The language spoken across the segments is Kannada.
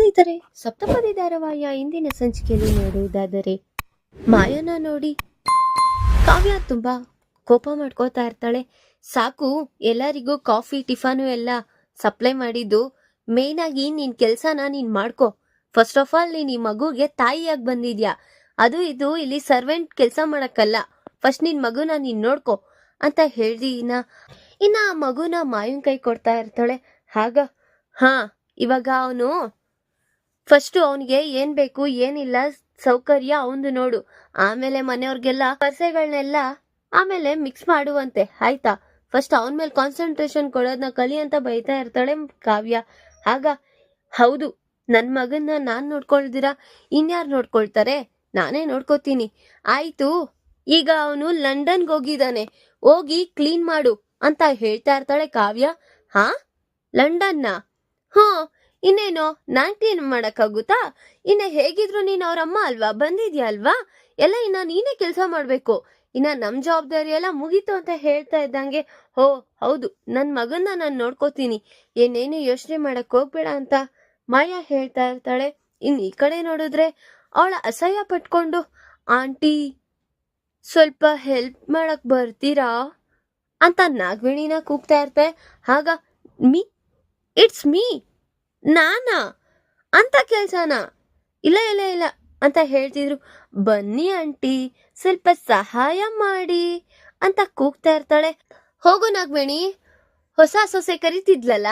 ಸ್ನೇಹಿತರೆ, ಸಪ್ತಪದಿ ಧಾರಾವಾಹಿಯ ಇಂದಿನ ಸಂಚಿಕೆಯಲ್ಲಿ ನೋಡುವುದಾದರೆ ಮಾಯನ ನೋಡಿ ಕಾವ್ಯ ತುಂಬಾ ಕೋಪ ಮಾಡ್ಕೋತಾ ಇರ್ತಾಳೆ. ಸಾಕು, ಎಲ್ಲರಿಗೂ ಕಾಫಿ ಟಿಫಾನು ಎಲ್ಲ ಸಪ್ಲೈ ಮಾಡಿದ್ದು, ಮೇನ್ ಆಗಿ ನಿನ್ ಕೆಲ್ಸನ ನೀನ್ ಮಾಡ್ಕೊ. ಫಸ್ಟ್ ಆಫ್ ಆಲ್ ನೀನ್ ಈ ಮಗುಗೆ ತಾಯಿಯಾಗಿ ಬಂದಿದ್ಯಾ, ಅದು ಇದು ಇಲ್ಲಿ ಸರ್ವೆಂಟ್ ಕೆಲಸ ಮಾಡಕ್ಕಲ್ಲ. ಫಸ್ಟ್ ನಿನ್ ಮಗುನ ನೀನ್ ನೋಡ್ಕೊ ಅಂತ ಹೇಳ್ದಿ ಇನ್ನ ಆ ಮಗುನ ಮಾಯನ್ ಕೈ ಕೊಡ್ತಾ ಇರ್ತಾಳೆ. ಆಗ ಇವಾಗ ಅವನು ಫಸ್ಟ್ ಅವನಿಗೆ ಏನ್ ಬೇಕು ಏನಿಲ್ಲ ಸೌಕರ್ಯ ಅವಂದು ನೋಡು, ಆಮೇಲೆ ಮನೆಯವ್ರಿಗೆಲ್ಲ ಪರ್ಸೆಗಳನ್ನೆಲ್ಲ ಆಮೇಲೆ ಮಿಕ್ಸ್ ಮಾಡುವಂತೆ, ಆಯ್ತಾ? ಫಸ್ಟ್ ಅವನ ಮೇಲೆ ಕಾನ್ಸಂಟ್ರೇಷನ್ ಕೊಡೋದನ್ನ ಕಲಿ ಅಂತ ಬೈತಾ ಇರ್ತಾಳೆ ಕಾವ್ಯ. ಆಗ ಹೌದು, ನನ್ ಮಗನ್ನ ನಾನ್ ನೋಡ್ಕೊಳ್ದಿರಾ ಇನ್ಯಾರು ನೋಡ್ಕೊಳ್ತಾರೆ, ನಾನೇ ನೋಡ್ಕೋತೀನಿ. ಆಯ್ತು, ಈಗ ಅವನು ಲಂಡನ್ಗೆ ಹೋಗಿದ್ದಾನೆ, ಹೋಗಿ ಕ್ಲೀನ್ ಮಾಡು ಅಂತ ಹೇಳ್ತಾ ಇರ್ತಾಳೆ ಕಾವ್ಯ. ಲಂಡನ್ನ? ಇನ್ನೇನೋ ನಾನ್ ಕ್ಲೀನ್ ಮಾಡಕ್ಕಾಗುತ್ತಾ? ಇನ್ನ ಹೇಗಿದ್ರು ನೀನ್ ಅವ್ರಮ್ಮ ಅಲ್ವಾ, ಬಂದಿದ್ಯಾ ಅಲ್ವಾ, ಎಲ್ಲ ಇನ್ನ ನೀನೇ ಕೆಲ್ಸ ಮಾಡ್ಬೇಕು, ಇನ್ನ ನಮ್ ಜವಾಬ್ದಾರಿ ಎಲ್ಲ ಮುಗೀತು ಅಂತ ಹೇಳ್ತಾ ಇದ್ದಂಗೆ, ಹೌದು, ನನ್ ಮಗನ್ನ ನಾನ್ ನೋಡ್ಕೋತೀನಿ, ಏನೇನು ಯೋಚನೆ ಮಾಡಕ್ ಹೋಗ್ಬೇಡ ಅಂತ ಮಾಯಾ ಹೇಳ್ತಾ ಇರ್ತಾಳೆ. ಇನ್ ಈ ಕಡೆ ನೋಡಿದ್ರೆ ಅವಳ ಅಸಹ್ಯ ಪಟ್ಕೊಂಡು, ಆಂಟಿ ಸ್ವಲ್ಪ ಹೆಲ್ಪ್ ಮಾಡಕ್ ಬರ್ತೀರಾ ಅಂತ ನಾಗವೇಣಿನ ಕೂಗ್ತಾ ಇರ್ತಾರೆ. ಆಗ ಇಟ್ಸ್ ಮೀ, ನಾನಾ ಅಂತ ಕೆಲ್ಸನ? ಇಲ್ಲ ಇಲ್ಲ ಇಲ್ಲ ಅಂತ ಹೇಳ್ತಿದ್ರು. ಬನ್ನಿ ಆಂಟಿ, ಸ್ವಲ್ಪ ಸಹಾಯ ಮಾಡಿ ಅಂತ ಕೂಗ್ತಾ ಇರ್ತಾಳೆ. ಹೋಗು ನಾಗವೇಣಿ, ಹೊಸ ಸೊಸೆ ಕರಿತಿದ್ಲಲ್ಲ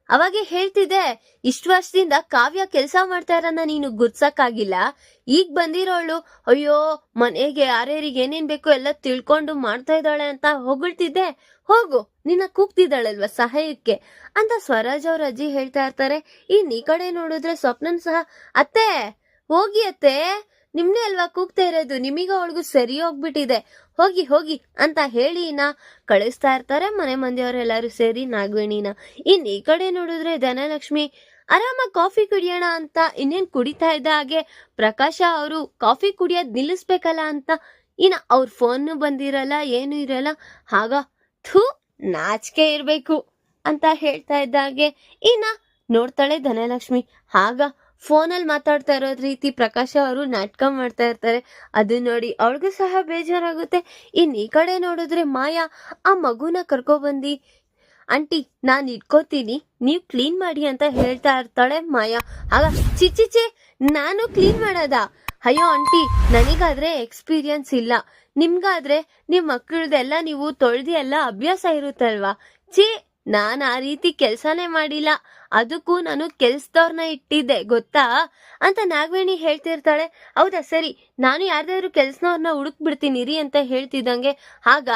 ಅವಾಗೆ ಹೇಳ್ತಿದ್ದೆ, ಇಷ್ಟು ವರ್ಷದಿಂದ ಕಾವ್ಯ ಕೆಲಸ ಮಾಡ್ತಾ ಇರೋನ್ನ ನೀನು ಗುರ್ಸಕ್ಕಾಗಿಲ್ಲ, ಈಗ ಬಂದಿರೋಳು ಅಯ್ಯೋ ಮನೆಗೆ ಯಾರ್ಯಾರಿಗೆ ಏನೇನ್ ಬೇಕು ಎಲ್ಲ ತಿಳ್ಕೊಂಡು ಮಾಡ್ತಾ ಇದ್ದಾಳೆ ಅಂತ ಹೊಗಳ್ತಿದ್ದೆ. ಹೋಗು, ನಿನ್ನ ಕೂಗ್ತಿದ್ದಾಳಲ್ವ ಸಹಾಯಕ್ಕೆ ಅಂತ ಸ್ವರಾಜ್ ಅವ್ರ ಅಜ್ಜಿ ಹೇಳ್ತಾ ಇರ್ತಾರೆ. ಇನ್ ಈ ಕಡೆ ನೋಡಿದ್ರೆ ಸ್ವಪ್ನನ್ ಸಹ, ಅತ್ತೆ ಹೋಗಿ ಅತ್ತೆ, ನಿಮ್ನೆ ಅಲ್ವಾ ಕೂಗ್ತಾ ಇರೋದು, ನಿಮಗ ಅವಳಿಗೂ ಸರಿ ಹೋಗ್ಬಿಟ್ಟಿದೆ, ಹೋಗಿ ಹೋಗಿ ಅಂತ ಹೇಳಿ ಕಳಿಸ್ತಾ ಇರ್ತಾರೆ ಮನೆ ಮಂದಿಯವರೆಲ್ಲರೂ ಸೇರಿ ನಾಗವೇಣಿನ. ಇನ್ ಈ ಕಡೆ ನೋಡಿದ್ರೆ ಧನಲಕ್ಷ್ಮಿ ಆರಾಮಾಗಿ ಕಾಫಿ ಕುಡಿಯೋಣ ಅಂತ ಇನ್ನೇನ್ ಕುಡಿತಾ ಇದ್ದ ಹಾಗೆ ಪ್ರಕಾಶ ಅವರು ಕಾಫಿ ಕುಡಿಯೋದ್ ನಿಲ್ಲಿಸ್ಬೇಕಲ್ಲ ಅಂತ ಅವ್ರ ಫೋನ್ ಬಂದಿರಲ್ಲ, ಏನು ಇರಲ್ಲ. ಆಗ ನಾಚಿಕೆ ಇರ್ಬೇಕು ಅಂತ ಹೇಳ್ತಾ ಇದ್ದಾಗೆ ನೋಡ್ತಾಳೆ ಧನಲಕ್ಷ್ಮಿ. ಆಗ ಫೋನಲ್ಲಿ ಮಾತಾಡ್ತಾ ಇರೋದ್ ರೀತಿ ಪ್ರಕಾಶ ಅವರು ನಾಟಕ ಮಾಡ್ತಾ ಇರ್ತಾರೆ. ಅದು ನೋಡಿ ಅವಳಿಗೂ ಸಹ ಬೇಜಾರಾಗುತ್ತೆ. ಇನ್ ಈ ಕಡೆ ನೋಡಿದ್ರೆ ಮಾಯಾ ಆ ಮಗುನ ಕರ್ಕೊಬಂದಿ, ಆಂಟಿ ನಾನ್ ಇಟ್ಕೋತೀನಿ, ನೀವ್ ಕ್ಲೀನ್ ಮಾಡಿ ಅಂತ ಹೇಳ್ತಾ ಇರ್ತಾಳೆ ಮಾಯಾ. ಆಗ ಚಿಚಿಚೆ, ನಾನು ಕ್ಲೀನ್ ಮಾಡೋದ? ಅಯ್ಯೋ ಆಂಟಿ, ನನಗಾದ್ರೆ ಎಕ್ಸ್ಪೀರಿಯನ್ಸ್ ಇಲ್ಲ, ನಿಮ್ಗಾದ್ರೆ ನಿಮ್ ಮಕ್ಕಳದೆಲ್ಲ ನೀವು ತೊಳ್ದಿ ಎಲ್ಲ ಅಭ್ಯಾಸ ಇರುತ್ತಲ್ವಾ. ನಾನ್ ಆ ರೀತಿ ಕೆಲ್ಸನೇ ಮಾಡಿಲ್ಲ, ಅದಕ್ಕೂ ನಾನು ಕೆಲ್ಸದವ್ರನ್ನ ಇಟ್ಟಿದ್ದೆ ಗೊತ್ತಾ ಅಂತ ನಾಗವೇಣಿ ಹೇಳ್ತಿರ್ತಾಳೆ. ಹೌದಾ, ಸರಿ, ನಾನು ಯಾರ್ದಾದ್ರು ಕೆಲ್ಸನವ್ರನ್ನ ಹುಡುಕ್ ಬಿಡ್ತೀನಿ ರೀ ಅಂತ ಹೇಳ್ತಿದ್ದಂಗೆ, ಆಗ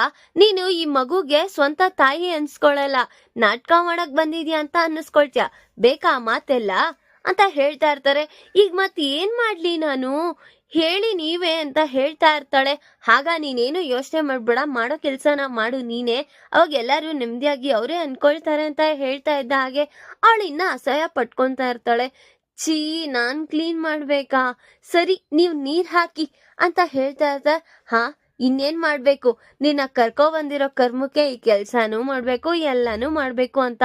ನೀನು ಈ ಮಗುಗೆ ಸ್ವಂತ ತಾಯಿ ಅನ್ಸ್ಕೊಳಲ್ಲ, ನಾಟಕ ಮಾಡಕ್ ಬಂದಿದ್ಯಾ ಅಂತ ಅನ್ನಿಸ್ಕೊಳ್ತೀಯ, ಬೇಕಾ ಮಾತೆಲ್ಲ ಅಂತ ಹೇಳ್ತಾ ಇರ್ತಾರೆ. ಈಗ ಮತ್ ಏನ್ ಮಾಡ್ಲಿ ನಾನು, ಹೇಳಿ ನೀವೇ ಅಂತ ಹೇಳ್ತಾ ಇರ್ತಾಳೆ. ಆಗ ನೀನೇನು ಯೋಚನೆ ಮಾಡ್ಬೇಡ, ಮಾಡೋ ಕೆಲ್ಸನ ಮಾಡು ನೀನೆ, ಅವಾಗ ಎಲ್ಲಾರು ನೆಮ್ಮದಿಯಾಗಿ ಅವರೇ ಅನ್ಕೊಳ್ತಾರೆ ಅಂತ ಹೇಳ್ತಾ ಇದ್ದ ಹಾಗೆ ಅವಳು ಅಸಹ್ಯ ಪಟ್ಕೊಂತಾ ಇರ್ತಾಳೆ. ನಾನ್ ಕ್ಲೀನ್ ಮಾಡ್ಬೇಕಾ, ಸರಿ ನೀವ್ ನೀರ್ ಹಾಕಿ ಅಂತ ಹೇಳ್ತಾ ಇರ್ತಾರೆ. ಇನ್ನೇನ್ ಮಾಡ್ಬೇಕು, ನಿನ್ನ ಕರ್ಕೊ ಬಂದಿರೋ ಕರ್ಮಕ್ಕೆ ಈ ಕೆಲ್ಸಾನು ಮಾಡ್ಬೇಕು ಎಲ್ಲಾನು ಮಾಡ್ಬೇಕು ಅಂತ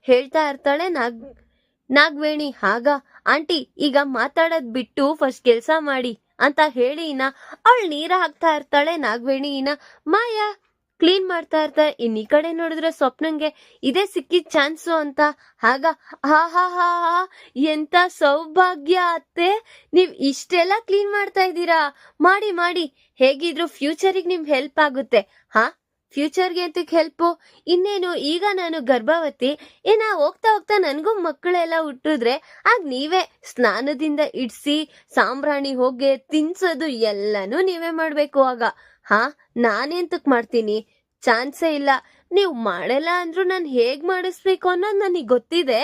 ಹೇಳ್ತಾ ಇರ್ತಾಳೆ ನಾಗವೇಣಿ. ಆಗ ಆಂಟಿ ಈಗ ಮಾತಾಡೋದ್ ಬಿಟ್ಟು ಫಸ್ಟ್ ಕೆಲ್ಸ ಮಾಡಿ ಅಂತ ಹೇಳಿ ಅವಳು ನೀರ ಹಾಕ್ತಾ ಇರ್ತಾಳೆ. ನಾಗವೇಣಿ ಮಾಯಾ ಕ್ಲೀನ್ ಮಾಡ್ತಾ ಇರ್ತಾರೆ. ಇನ್ ಈ ಕಡೆ ನೋಡಿದ್ರೆ ಸ್ವಪ್ನಂಗೆ ಇದೇ ಸಿಕ್ಕಿದ ಚಾನ್ಸು ಅಂತ. ಆಗ ಎಂತ ಸೌಭಾಗ್ಯ ಅತ್ತೆ, ನೀವ್ ಇಷ್ಟೆಲ್ಲ ಕ್ಲೀನ್ ಮಾಡ್ತಾ ಇದ್ದೀರಾ, ಮಾಡಿ ಮಾಡಿ, ಹೇಗಿದ್ರು ಫ್ಯೂಚರಿಗೆ ನಿಮ್ ಹೆಲ್ಪ್ ಆಗುತ್ತೆ. ಫ್ಯೂಚರ್ಗೆ ಅಂತಕ್ಕೆ ಹೆಲ್ಪು, ಇನ್ನೇನು ಈಗ ನಾನು ಗರ್ಭವತಿ, ಹೋಗ್ತಾ ಹೋಗ್ತಾ ನನ್ಗೂ ಮಕ್ಕಳೆಲ್ಲ ಹುಟ್ಟಿದ್ರೆ ಆಗ ನೀವೇ ಸ್ನಾನದಿಂದ ಇಡ್ಸಿ ಸಾಂಬ್ರಾಣಿ ಹೋಗಿ ತಿನ್ಸೋದು ಎಲ್ಲಾನು ನೀವೇ ಮಾಡ್ಬೇಕು. ಆಗ ನಾನೆಂತಕ್ ಮಾಡ್ತೀನಿ, ಚಾನ್ಸೇ ಇಲ್ಲ, ನೀವು ಮಾಡಲ್ಲ ಅಂದ್ರು ನಾನು ಹೇಗ್ ಮಾಡಿಸ್ಬೇಕು ಅನ್ನೋದು ನನಗ್ ಗೊತ್ತಿದೆ,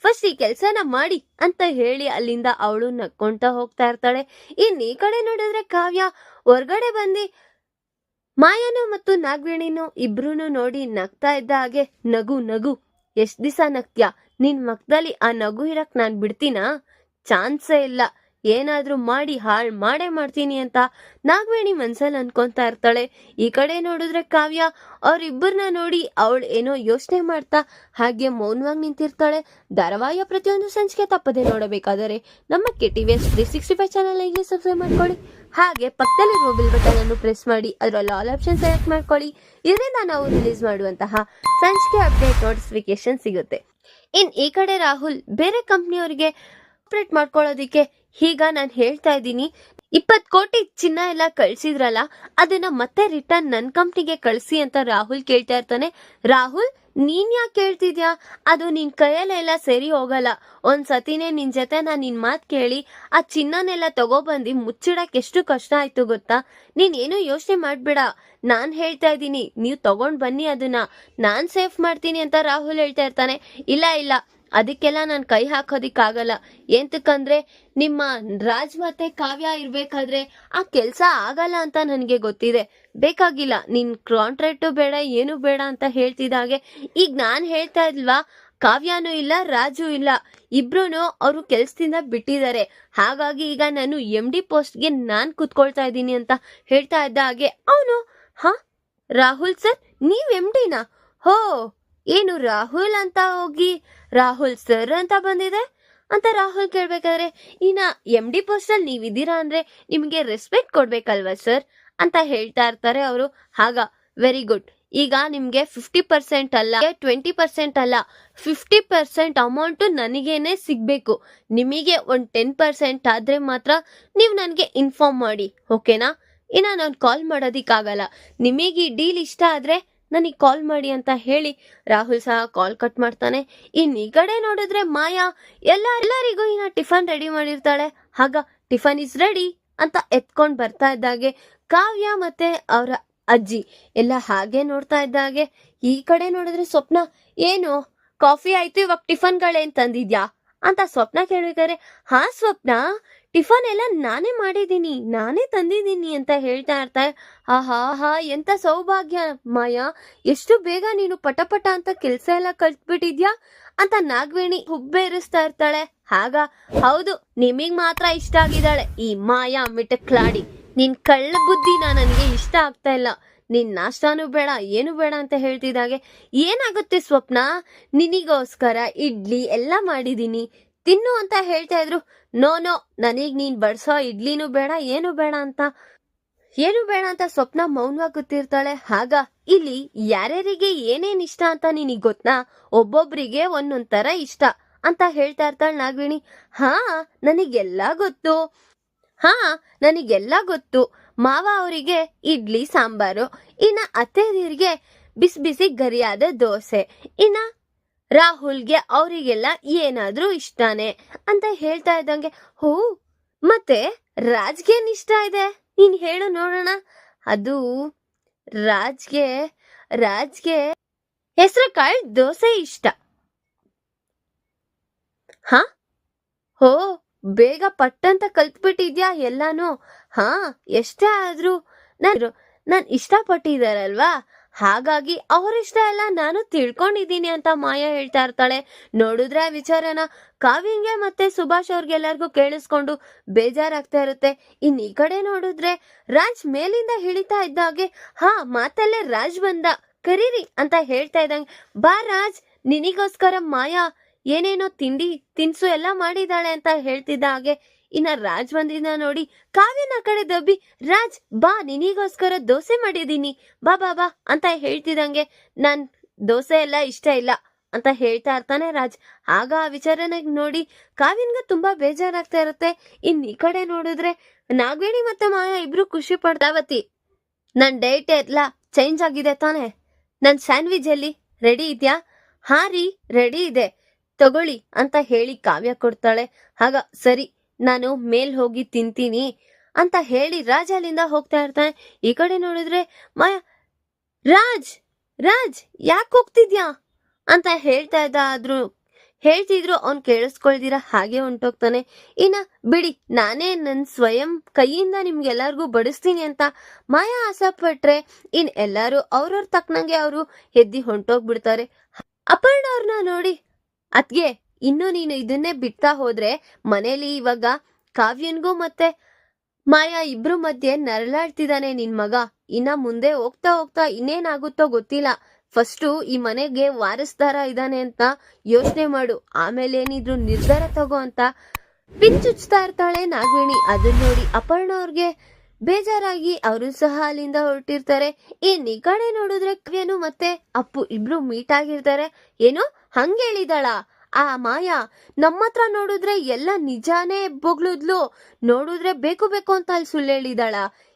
ಫಸ್ಟ್ ಈ ಕೆಲ್ಸನ ಮಾಡಿ ಅಂತ ಹೇಳಿ ಅಲ್ಲಿಂದ ಅವಳು ನಕ್ಕೊಂತ ಹೋಗ್ತಾ ಇರ್ತಾಳೆ. ಇನ್ ಈ ಕಡೆ ನೋಡಿದ್ರೆ ಕಾವ್ಯ ಹೊರ್ಗಡೆ ಬಂದಿ ಮಾಯಾನು ಮತ್ತು ನಾಗವೇಣಿನು ಇಬ್ರು ನೋಡಿ ನಗ್ತಾ ಇದ್ದ ಹಾಗೆ, ನಗು ಎಷ್ಟ್ ದಿವಸ ನಗ್ತ್ಯಾ, ನಿನ್ ಮಕ್ಕದಲ್ಲಿ ಆ ನಗು ಇರಕ್ ನಾನ್ ಬಿಡ್ತೀನಾ, ಚಾನ್ಸೇ ಇಲ್ಲ, ಏನಾದ್ರೂ ಮಾಡಿ ಹಾಳು ಮಾಡೇ ಮಾಡ್ತೀನಿ ಅಂತ ನಾಗವೇಣಿ ಮನ್ಸಲ್ಲಿ ಅನ್ಕೊಂತಾ ಇರ್ತಾಳೆ. ಈ ಕಡೆ ನೋಡಿದ್ರೆ ಕಾವ್ಯ ಅವ್ರಿಬ್ಬರನ್ನ ನೋಡಿ ಅವಳು ಏನೋ ಯೋಚನೆ ಮಾಡ್ತಾ ಹಾಗೆ ಮೌನವಾಗಿ ನಿಂತಿರ್ತಾಳೆ. ಧಾರಾವಾಹಿಯ ಪ್ರತಿಯೊಂದು ಸಂಚಿಕೆ ತಪ್ಪದೆ ನೋಡಬೇಕಾದರೆ ನಮ್ಮ KTVS 365 ಚಾನಲ್ ಗೆ ಸಬ್ಸ್ಕ್ರೈಬ್ ಮಾಡ್ಕೊಳ್ಳಿ. ಹಾಗೆ ಪಕ್ಕದಲ್ಲಿರುವ ಬೆಲ್ ಬಟನ್ ಅನ್ನು ಪ್ರೆಸ್ ಮಾಡಿ ಅದರಲ್ಲಿ ಆಲ್ ಆಪ್ಷನ್ ಸೆಲೆಕ್ಟ್ ಮಾಡ್ಕೊಳ್ಳಿ. ಇದರಿಂದ ನಾವು ರಿಲೀಸ್ ಮಾಡುವಂತಹ ಸಂಚಿಕೆ ಅಪ್ಡೇಟ್ ನೋಟಿಫಿಕೇಶನ್ ಸಿಗುತ್ತೆ. ಈ ಕಡೆ ರಾಹುಲ್ ಬೇರೆ ಕಂಪ್ನಿಯವರಿಗೆ ಆಪರೇಟ್ ಮಾಡ್ಕೊಳ್ಳೋದಿಕ್ಕೆ ಈಗ ನಾನು ಹೇಳ್ತಾ ಇದ್ದೀನಿ, 20 ಕೋಟಿ ಚಿನ್ನ ಎಲ್ಲ ಕಳ್ಸಿದ್ರಲ್ಲ ಅದನ್ನ ಮತ್ತೆ ರಿಟರ್ನ್ ನನ್ನ ಕಂಪ್ನಿಗೆ ಕಳಿಸಿ ಅಂತ ರಾಹುಲ್ ಕೇಳ್ತಾ ಇರ್ತಾನೆ. ರಾಹುಲ್, ನೀನ್ ಯಾಕೆ ಕೇಳ್ತಿದ್ಯಾ? ಅದು ನಿನ್ ಕೈಯಲ್ಲೆಲ್ಲ ಸರಿ ಹೋಗಲ್ಲ. ಒಂದ್ಸತಿನೇ ನಿನ್ ಜೊತೆ ನಾನು ನಿನ್ ಮಾತು ಕೇಳಿ ಆ ಚಿನ್ನನೆಲ್ಲ ತಗೊಬಂದು ಮುಚ್ಚಿಡಕ್ ಎಷ್ಟು ಕಷ್ಟ ಆಯ್ತು ಗೊತ್ತಾ? ನೀನ್ ಏನು ಯೋಚನೆ ಮಾಡ್ಬೇಡ, ನಾನ್ ಹೇಳ್ತಾ ಇದ್ದೀನಿ, ನೀವು ತಗೊಂಡ್ ಬನ್ನಿ, ಅದನ್ನ ನಾನ್ ಸೇಫ್ ಮಾಡ್ತೀನಿ ಅಂತ ರಾಹುಲ್ ಹೇಳ್ತಾ ಇರ್ತಾನೆ. ಇಲ್ಲ ಅದಕ್ಕೆಲ್ಲ ನಾನು ಕೈ ಹಾಕೋದಿಕ್ಕಾಗಲ್ಲ. ಎಂತಕ್ಕಂದ್ರೆ ನಿಮ್ಮ ರಾಜ್ ಮತ್ತೆ ಕಾವ್ಯ ಇರ್ಬೇಕಾದ್ರೆ ಆ ಕೆಲ್ಸ ಆಗಲ್ಲ ಅಂತ ನನಗೆ ಗೊತ್ತಿದೆ. ಬೇಕಾಗಿಲ್ಲ, ನಿನ್ ಕಾಂಟ್ರಾಕ್ಟು ಬೇಡ, ಏನು ಬೇಡ ಅಂತ ಹೇಳ್ತಿದ್ದಾಗೆ ಈಗ ನಾನ್ ಹೇಳ್ತಾ ಇಲ್ವಾ, ಕಾವ್ಯನೂ ಇಲ್ಲ ರಾಜು ಇಲ್ಲ, ಇಬ್ರು ಅವರು ಕೆಲ್ಸದಿಂದ ಬಿಟ್ಟಿದ್ದಾರೆ. ಹಾಗಾಗಿ ಈಗ ನಾನು MD ಪೋಸ್ಟ್ಗೆ ನಾನ್ ಕುತ್ಕೊಳ್ತಾ ಇದ್ದೀನಿ ಅಂತ ಹೇಳ್ತಾ ಇದ್ದ ಹಾಗೆ ಅವನು, ರಾಹುಲ್ ಸರ್ ನೀವ್ MDನಾ? ಹೋ, ಏನು ರಾಹುಲ್ ಅಂತ ಹೋಗಿ ರಾಹುಲ್ ಸರ್ ಅಂತ ಬಂದಿದೆ ಅಂತ ರಾಹುಲ್ ಕೇಳ್ಬೇಕಾದ್ರೆ, ಇನ್ನ MD ಪೋಸ್ಟ್ ಅಲ್ಲಿ ನೀವಿದ್ದೀರಾ ಅಂದ್ರೆ ನಿಮ್ಗೆ ರೆಸ್ಪೆಕ್ಟ್ ಕೊಡ್ಬೇಕಲ್ವಾ ಸರ್ ಅಂತ ಹೇಳ್ತಾ ಇರ್ತಾರೆ ಅವರು. ಆಗ ವೆರಿ ಗುಡ್, ಈಗ ನಿಮ್ಗೆ 50% ಅಲ್ಲ 20% ಅಲ್ಲ 50% ಅಮೌಂಟ್ ನನಗೇನೆ ಸಿಗ್ಬೇಕು. ನಿಮಗೆ ಒಂದು 10% ಆದ್ರೆ ಮಾತ್ರ ನೀವು ನನಗೆ ಇನ್ಫಾರ್ಮ್ ಮಾಡಿ, ಓಕೆನಾ? ಇನ್ನ ನಾನು ಕಾಲ್ ಮಾಡೋದಿಕ್ಕಾಗಲ್ಲ. ನಿಮಗೆ ಈ ಡೀಲ್ ಇಷ್ಟ ಆದ್ರೆ ನನಗೆ ಕಾಲ್ ಮಾಡಿ ಅಂತ ಹೇಳಿ ರಾಹುಲ್ ಸಹ ಕಾಲ್ ಕಟ್ ಮಾಡ್ತಾನೆ. ಈ ಕಡೆ ನೋಡಿದ್ರೆ ಮಾಯಾ ಎಲ್ಲರಿಗೂ ಇನ್ನ ಟಿಫನ್ ರೆಡಿ ಮಾಡಿರ್ತಾಳೆ. ಆಗ ಟಿಫನ್ ಇಸ್ ರೆಡಿ ಅಂತ ಎತ್ಕೊಂಡ್ ಬರ್ತಾ ಇದ್ದಾಗೆ ಕಾವ್ಯ ಮತ್ತೆ ಅವರ ಅಜ್ಜಿ ಎಲ್ಲ ಹಾಗೆ ನೋಡ್ತಾ ಇದ್ದಾಗೆ ಈ ಕಡೆ ನೋಡಿದ್ರೆ ಸ್ವಪ್ನ, ಏನು ಕಾಫಿ ಆಯ್ತು, ಇವಾಗ ಟಿಫನ್ಗಳೇನ್ ತಂದಿದ್ಯಾ ಅಂತ ಸ್ವಪ್ನ ಕೇಳ್ಬೇಕಾದ್ರೆ, ಸ್ವಪ್ನ, ಟಿಫನ್ ಎಲ್ಲ ನಾನೇ ಮಾಡಿದೀನಿ, ನಾನೇ ತಂದಿದ್ದೀನಿ ಅಂತ ಹೇಳ್ತಾ ಇರ್ತಾರೆ. ಎಂತ ಸೌಭಾಗ್ಯ ಮಾಯಾ, ಎಷ್ಟು ಬೇಗ ನೀನು ಪಟ ಅಂತ ಕೆಲ್ಸ ಎಲ್ಲ ಕಲ್ತ್ಬಿಟ್ಟಿದ್ಯಾ ಅಂತ ನಾಗವೇಣಿ ಹುಬ್ಬೇರಿಸ್ತಾ ಇರ್ತಾಳೆ. ಹೌದು, ನಿಮಗ್ ಮಾತ್ರ ಇಷ್ಟ ಆಗಿದ್ದಾಳೆ ಈ ಮಾಯಾ ಮಿಟಕ್ಲಾಡಿ. ನಿನ್ ಕಳ್ಳ ಬುದ್ಧಿನ ನನಗೆ ಇಷ್ಟ ಆಗ್ತಾ ಇಲ್ಲ. ನಿನ್ ನಾಷ್ಟಾನು ಬೇಡ, ಏನು ಬೇಡ ಅಂತ ಹೇಳ್ತಿದ್ದಾಗೆ, ಏನಾಗುತ್ತೆ ಸ್ವಪ್ನ, ನಿನಿಗೋಸ್ಕರ ಇಡ್ಲಿ ಎಲ್ಲ ಮಾಡಿದೀನಿ, ತಿನ್ನು ಅಂತ ಹೇಳ್ತಾ ಇದ್ರು. ನೋ, ನನಗ್ ನೀನ್ ಬಡ್ಸೋ ಇಡ್ಲಿನೂ ಬೇಡ, ಏನು ಬೇಡ ಅಂತ ಸ್ವಪ್ನ ಮೌನವಾಗಿ ಗೊತ್ತಿರ್ತಾಳೆ. ಇಲ್ಲಿ ಯಾರ್ಯಾರಿಗೆ ಏನೇನ್ ಇಷ್ಟ ಅಂತ ನಿನಗ್ ಗೊತ್ತಾ? ಒಬ್ಬೊಬ್ರಿಗೆ ಒಂದೊಂದ್ ತರ ಇಷ್ಟ ಅಂತ ಹೇಳ್ತಾ ಇರ್ತಾಳೆ ನಾಗವೇಣಿ. ನನಗೆಲ್ಲ ಗೊತ್ತು. ಮಾವ ಅವರಿಗೆ ಇಡ್ಲಿ ಸಾಂಬಾರು, ಇನ್ನ ಅತ್ತೆದೀರ್ಗೆ ಬಿಸಿ ಬಿಸಿ ಗರಿಯಾದ ದೋಸೆ, ಇನ್ನ ರಾಹುಲ್ಗೆ ಅವರಿಗೆಲ್ಲ ಏನಾದ್ರೂ ಇಷ್ಟಾನೆ ಅಂತ ಹೇಳ್ತಾ ಇದ್ದಂಗೆ, ಮತ್ತೆ ರಾಜ್ಗೇನ್ ಇಷ್ಟ ಇದೆ ನೀನ್ ಹೇಳು ನೋಡೋಣ. ಅದು ರಾಜ್ಗೆ ಹೆಸರು ಕಾಳು ದೋಸೆ ಇಷ್ಟ. ಬೇಗ ಪಟ್ಟಂತ ಕಲ್ತ್ಬಿಟ್ಟಿದ್ಯಾ ಎಲ್ಲಾನು. ಎಷ್ಟೇ ಆದ್ರೂ ನಾನ್ ಇಷ್ಟಪಟ್ಟಿದಾರಲ್ವಾ, ಹಾಗಾಗಿ ಅವರಿಷ್ಟ ಎಲ್ಲ ನಾನು ತಿಳ್ಕೊಂಡಿದ್ದೀನಿ ಅಂತ ಮಾಯಾ ಹೇಳ್ತಾ ಇರ್ತಾಳೆ. ನೋಡಿದ್ರೆ ಆ ವಿಚಾರನ ಕಾವ್ಯಂಗೆ ಮತ್ತೆ ಸುಭಾಷ್ ಅವ್ರಿಗೆಲ್ಲರಿಗೂ ಕೇಳಿಸ್ಕೊಂಡು ಬೇಜಾರಾಗ್ತಾ ಇರುತ್ತೆ. ಈ ಕಡೆ ನೋಡಿದ್ರೆ ರಾಜ್ ಮೇಲಿಂದ ಹಿಡಿತಾ ಇದ್ದಾಗೆ, ಮಾತಲ್ಲೇ ರಾಜ್ ಬಂದ, ಕರೀರಿ ಅಂತ ಹೇಳ್ತಾ ಇದ್ದಂಗೆ, ಬಾ ರಾಜ್, ನಿನಿಗೋಸ್ಕರ ಮಾಯಾ ಏನೇನೋ ತಿನ್ಸು ಎಲ್ಲ ಮಾಡಿದಾಳೆ ಅಂತ ಹೇಳ್ತಿದ್ದ ಹಾಗೆ ಇನ್ನ ರಾಜ್ ಬಂದಿದ್ದ ನೋಡಿ ಕಾವ್ಯನ ಕಡೆ ದಬ್ಬಿ, ರಾಜ್ ಬಾ, ನಿನಿಗೋಸ್ಕರ ದೋಸೆ ಮಾಡಿದೀನಿ, ಬಾ ಅಂತ ಹೇಳ್ತಿದಂಗೆ, ನನ್ ದೋಸೆ ಎಲ್ಲ ಇಷ್ಟ ಇಲ್ಲ ಅಂತ ಹೇಳ್ತಾ ಇರ್ತಾನೆ ರಾಜ್. ಆಗ ಆ ವಿಚಾರನ ನೋಡಿ ಕಾವ್ಯನ್ಗ ತುಂಬಾ ಬೇಜಾರಾಗ್ತಾ ಇರುತ್ತೆ. ಈ ಕಡೆ ನೋಡಿದ್ರೆ ನಾಗವೇಣಿ ಮತ್ತೆ ಮಾಯಾ ಇಬ್ರು ಖುಷಿ ಪಡ್ತಾವತಿ. ನನ್ ಡೇಟ್ ಎಲ್ಲ ಚೇಂಜ್ ಆಗಿದೆ ತಾನೆ, ನನ್ ಸ್ಯಾಂಡ್ವಿಚ್ ಅಲ್ಲಿ ರೆಡಿ ಇದ್ಯಾ? ರೀ ರೆಡಿ ಇದೆ, ತಗೊಳ್ಳಿ ಅಂತ ಹೇಳಿ ಕಾವ್ಯ ಕೊಡ್ತಾಳೆ. ಸರಿ, ನಾನು ಮೇಲ್ ಹೋಗಿ ತಿಂತೀನಿ ಅಂತ ಹೇಳಿ ರಾಜ್ ಅಲ್ಲಿಂದ ಹೋಗ್ತಾ ಇರ್ತಾನೆ. ಈ ಕಡೆ ನೋಡಿದ್ರೆ ಮಾಯಾ, ರಾಜ್ ಯಾಕೆ ಹೋಗ್ತಿದ್ಯಾ ಅಂತ ಹೇಳ್ತಿದ್ರು ಅವ್ನ್ ಕೇಳಿಸ್ಕೊಳ್ದಿರ ಹಾಗೆ ಹೊಂಟೋಗ್ತಾನೆ. ಇನ್ನ ಬಿಡಿ, ನಾನೇ ನನ್ ಸ್ವಯಂ ಕೈಯಿಂದ ನಿಮ್ಗೆಲ್ಲರಿಗೂ ಬಡಿಸ್ತೀನಿ ಅಂತ ಮಾಯಾ ಆಸೆ ಪಟ್ರೆ ಎಲ್ಲಾರು ಅವ್ರವ್ರ ತಕ್ಕನಂಗೆ ಅವರು ಎದ್ದಿ ಹೊಂಟೋಗ್ಬಿಡ್ತಾರೆ. ಅಪರ್ಣ ಅವ್ರನ್ನ ನೋಡಿ, ಅದ್ಗೆ ಇನ್ನು ನೀನು ಇದನ್ನೇ ಬಿಡ್ತಾ ಹೋದ್ರೆ ಮನೇಲಿ ಇವಾಗ ಕಾವ್ಯನ್ಗೂ ಮತ್ತೆ ಮಾಯಾ ಇಬ್ರು ಮಧ್ಯೆ ನರಳಾಡ್ತಿದ್ದಾನೆ ನಿನ್ ಮಗ. ಇನ್ನ ಮುಂದೆ ಹೋಗ್ತಾ ಹೋಗ್ತಾ ಇನ್ನೇನಾಗುತ್ತೋ ಗೊತ್ತಿಲ್ಲ. ಫಸ್ಟು ಈ ಮನೆಗೆ ವಾರಸ್ದಾರ ಇದ್ದಾನೆ ಅಂತ ಯೋಚನೆ ಮಾಡು, ಆಮೇಲೆ ಏನಿದ್ರು ನಿರ್ಧಾರ ತಗೋ ಅಂತ ಪಿಂಚುಚ್ತಾ ಇರ್ತಾಳೆ ನಾಗವೇಣಿ. ಅದನ್ನ ನೋಡಿ ಅಪರ್ಣ ಅವ್ರಿಗೆ ಬೇಜಾರಾಗಿ ಅವರು ಸಹ ಅಲ್ಲಿಂದ ಹೊರಟಿರ್ತಾರೆ. ಈ ಕಡೆ ನೋಡಿದ್ರೆ ಕಾವ್ಯನು ಮತ್ತೆ ಅಪ್ಪು ಇಬ್ರು ಮೀಟ್ ಆಗಿರ್ತಾರೆ. ಏನು ಹಂಗೆ ಹೇಳಿದಾಳ ಆ ಮಾಯಾ? ನಮ್ಮ ಹತ್ರ ನೋಡಿದ್ರೆ ಎಲ್ಲ ನಿಜಾನೇ ಬೊಗ್ಳುದ್ಲು, ನೋಡಿದ್ರೆ ಬೇಕು ಬೇಕು ಅಂತ ಅಲ್ಲಿ ಸುಳ್ಳು ಹೇಳಿದಾಳ?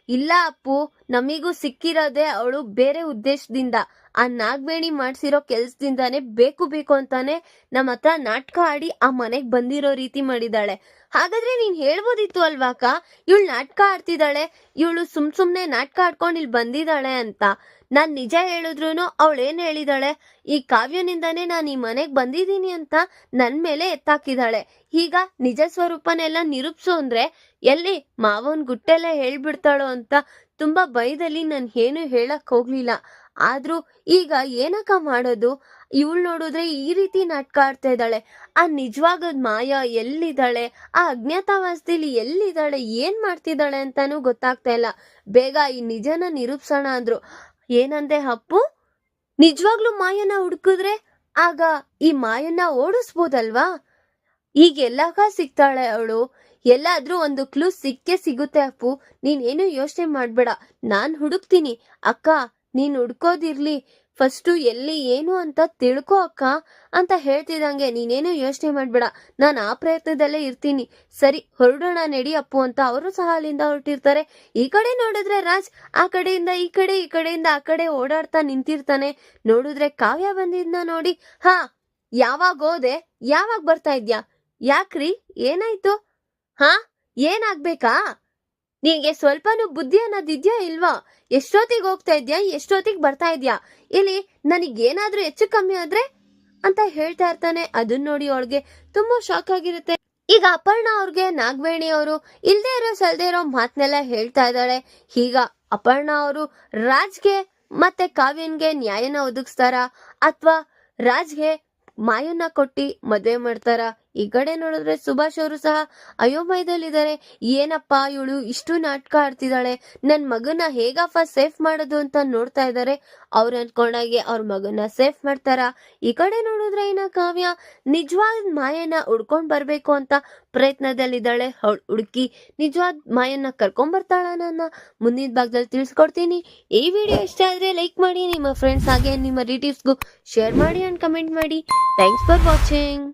ಇಲ್ಲ ಅಪ್ಪು, ನಮಿಗೂ ಸಿಕ್ಕಿರೋದೆ ಅವಳು ಬೇರೆ ಉದ್ದೇಶದಿಂದ, ಆ ನಾಗವೇಣಿ ಮಾಡ್ಸಿರೋ ಕೆಲ್ಸದಿಂದಾನೆ ಬೇಕು ಬೇಕು ಅಂತಾನೆ ನಮ್ಮ ಹತ್ರ ನಾಟಕ ಆಡಿ ಆ ಮನೆಗ್ ಬಂದಿರೋ ರೀತಿ ಮಾಡಿದಾಳೆ. ಹಾಗಾದ್ರೆ ನೀನ್ ಹೇಳ್ಬೋದಿತ್ತು ಅಲ್ವಾ ಅಕ್ಕ, ಇವಳು ನಾಟಕ ಆಡ್ತಿದ್ದಾಳೆ, ಇವಳು ಸುಮ್ನೆ ನಾಟಕ ಆಡ್ಕೊಂಡು ಇಲ್ಲಿ ಬಂದಿದ್ದಾಳೆ ಅಂತ. ನಾನ್ ನಿಜ ಹೇಳಿದ್ರು ಅವಳೇನ್ ಹೇಳಿದಾಳೆ, ಈ ಕಾವ್ಯನಿಂದಾನೇ ನಾನು ಈ ಮನೆಗ್ ಬಂದಿದ್ದೀನಿ ಅಂತ ನನ್ ಮೇಲೆ ಎತ್ತಾಕಿದಾಳೆ. ಈಗ ನಿಜ ಸ್ವರೂಪನೆಲ್ಲ ನಿರೂಪಿಸು ಅಂದ್ರೆ ಎಲ್ಲಿ ಮಾವನ್ ಗುಟ್ಟೆಲ್ಲ ಹೇಳ್ಬಿಡ್ತಾಳೋ ಅಂತ ತುಂಬಾ ಭಯದಲ್ಲಿ ನಾನು ಏನು ಹೇಳಕ್ ಹೋಗ್ಲಿಲ್ಲ. ಆದ್ರೂ ಈಗ ಏನಕ್ಕ ಮಾಡೋದು? ಇವಳು ನೋಡಿದ್ರೆ ಈ ರೀತಿ ನಾಟಕ ಆಡ್ತಾ ಇದ್ದಾಳೆ. ಆ ನಿಜವಾಗದ್ ಮಾಯಾ ಎಲ್ಲಿದ್ದಾಳೆ, ಆ ಅಜ್ಞಾತವಾಸದಲ್ಲಿ ಎಲ್ಲಿದ್ದಾಳೆ, ಏನ್ ಮಾಡ್ತಿದ್ದಾಳೆ ಅಂತಾನೂ ಗೊತ್ತಾಗ್ತಾ ಇಲ್ಲ. ಬೇಗ ಈ ನಿಜನ ನಿರೂಪಿಸೋಣ ಅಂದ್ರು. ಏನಂದೆ ಅಪ್ಪು? ನಿಜವಾಗ್ಲೂ ಮಾಯನ ಹುಡುಕಿದ್ರೆ ಆಗ ಈ ಮಾಯನ್ನ ಓಡಿಸ್ಬೋದಲ್ವಾ? ಈಗ ಎಲ್ಲಾಗ ಸಿಗ್ತಾಳೆ ಅವಳು, ಎಲ್ಲಾದ್ರೂ ಒಂದು ಕ್ಲೂ ಸಿಕ್ಕೇ ಸಿಗುತ್ತೆ ಅಪ್ಪು, ನೀನೇನು ಯೋಚನೆ ಮಾಡ್ಬೇಡ, ನಾನ್ ಹುಡುಕ್ತೀನಿ. ಅಕ್ಕ ನೀನ್ ಹುಡ್ಕೋದಿರ್ಲಿ, ಫಸ್ಟು ಎಲ್ಲಿ ಏನು ಅಂತ ತಿಳ್ಕೊ ಅಕ್ಕ ಅಂತ ಹೇಳ್ತಿದಂಗೆ ನೀನೇನು ಯೋಚನೆ ಮಾಡ್ಬೇಡ, ನಾನು ಆ ಪ್ರಯತ್ನದಲ್ಲೇ ಇರ್ತೀನಿ. ಸರಿ ಹೊರಡೋಣ ನಡಿ ಅಪ್ಪು ಅಂತ ಅವರು ಸಹ ಅಲ್ಲಿಂದ ಹೊರಟಿರ್ತಾರೆ. ಈ ಕಡೆ ನೋಡಿದ್ರೆ ರಾಜ್ ಆ ಕಡೆಯಿಂದ ಈ ಕಡೆ ಈ ಕಡೆಯಿಂದ ಆ ಕಡೆ ಓಡಾಡ್ತಾ ನಿಂತಿರ್ತಾನೆ. ನೋಡಿದ್ರೆ ಕಾವ್ಯ ಬಂದಿದ್ನ ನೋಡಿ, ಹಾ ಯಾವಾಗ ಹೋದೆ, ಯಾವಾಗ ಬರ್ತಾ ಇದ್ಯಾ, ಯಾಕ್ರಿ ಏನಾಯ್ತು, ಹಾ ಏನಾಗ್ಬೇಕಾ, ನಿನ್ಗೆ ಸ್ವಲ್ಪನೂ ಬುದ್ಧಿ ಅನ್ನೋದಿದ್ಯಾ ಇಲ್ವಾ? ಎಷ್ಟೊತ್ತಿಗೆ ಹೋಗ್ತಾ ಇದ್ಯಾ, ಎಷ್ಟೊತ್ತಿಗೆ ಬರ್ತಾ ಇದ್ಯಾ, ಇಲ್ಲಿ ನನಗೇನಾದ್ರೂ ಹೆಚ್ಚು ಕಮ್ಮಿ ಆದ್ರೆ ಅಂತ ಹೇಳ್ತಾ ಇರ್ತಾನೆ. ಅದನ್ನ ನೋಡಿ ಅವಳಿಗೆ ತುಂಬಾ ಶಾಕ್ ಆಗಿರುತ್ತೆ. ಈಗ ಅಪರ್ಣ ಅವ್ರಿಗೆ ನಾಗವೇಣಿ ಅವರು ಇಲ್ದೇ ಇರೋ ಸಲ್ದೇ ಇರೋ ಮಾತನ್ನೆಲ್ಲ ಹೇಳ್ತಾ ಇದ್ದಾಳೆ. ಈಗ ಅಪರ್ಣ ಅವರು ರಾಜ್ಗೆ ಮತ್ತೆ ಕಾವ್ಯನ್ಗೆ ನ್ಯಾಯನ ಒದಗಿಸ್ತಾರ ಅಥವಾ ರಾಜ್ಗೆ ಮಾಯನ್ನ ಕೊಟ್ಟಿ ಮದ್ವೆ ಮಾಡ್ತಾರ? ಈ ಕಡೆ ನೋಡಿದ್ರೆ ಸುಭಾಷ್ ಅವರು ಸಹ ಅಯೋಮಯದಲ್ಲಿದ್ದಾರೆ. ಏನಪ್ಪಾ ಇವಳು ಇಷ್ಟು ನಾಟಕ ಆಡ್ತಿದ್ದಾಳೆ, ನನ್ ಮಗನ ಹೇಗಪ್ಪ ಸೇಫ್ ಮಾಡೋದು ಅಂತ ನೋಡ್ತಾ ಇದ್ದಾರೆ. ಅವ್ರು ಅನ್ಕೊಂಡಾಗೆ ಅವ್ರ ಮಗನ ಸೇಫ್ ಮಾಡ್ತಾರ. ಈ ಕಡೆ ನೋಡಿದ್ರೆ ಇನ್ನ ಕಾವ್ಯ ನಿಜವಾದ ಮಾಯನ ಹುಡ್ಕೊಂಡ್ ಬರ್ಬೇಕು ಅಂತ ಪ್ರಯತ್ನದಲ್ಲಿದ್ದಾಳೆ. ಅವಳು ಹುಡುಕಿ ನಿಜವಾದ ಮಾಯನ್ನ ಕರ್ಕೊಂಡ್ ಬರ್ತಾಳ ನನ್ನ ಮುಂದಿನ ಭಾಗದಲ್ಲಿ ತಿಳಿಸ್ಕೊಡ್ತೀನಿ. ಈ ವಿಡಿಯೋ ಇಷ್ಟ ಆದ್ರೆ ಲೈಕ್ ಮಾಡಿ, ನಿಮ್ಮ ಫ್ರೆಂಡ್ಸ್ ಹಾಗೆ ನಿಮ್ಮ ರಿಲೇಟಿವ್ಸ್ಗೂ ಶೇರ್ ಮಾಡಿ ಅಂಡ್ ಕಮೆಂಟ್ ಮಾಡಿ. Thanks for watching.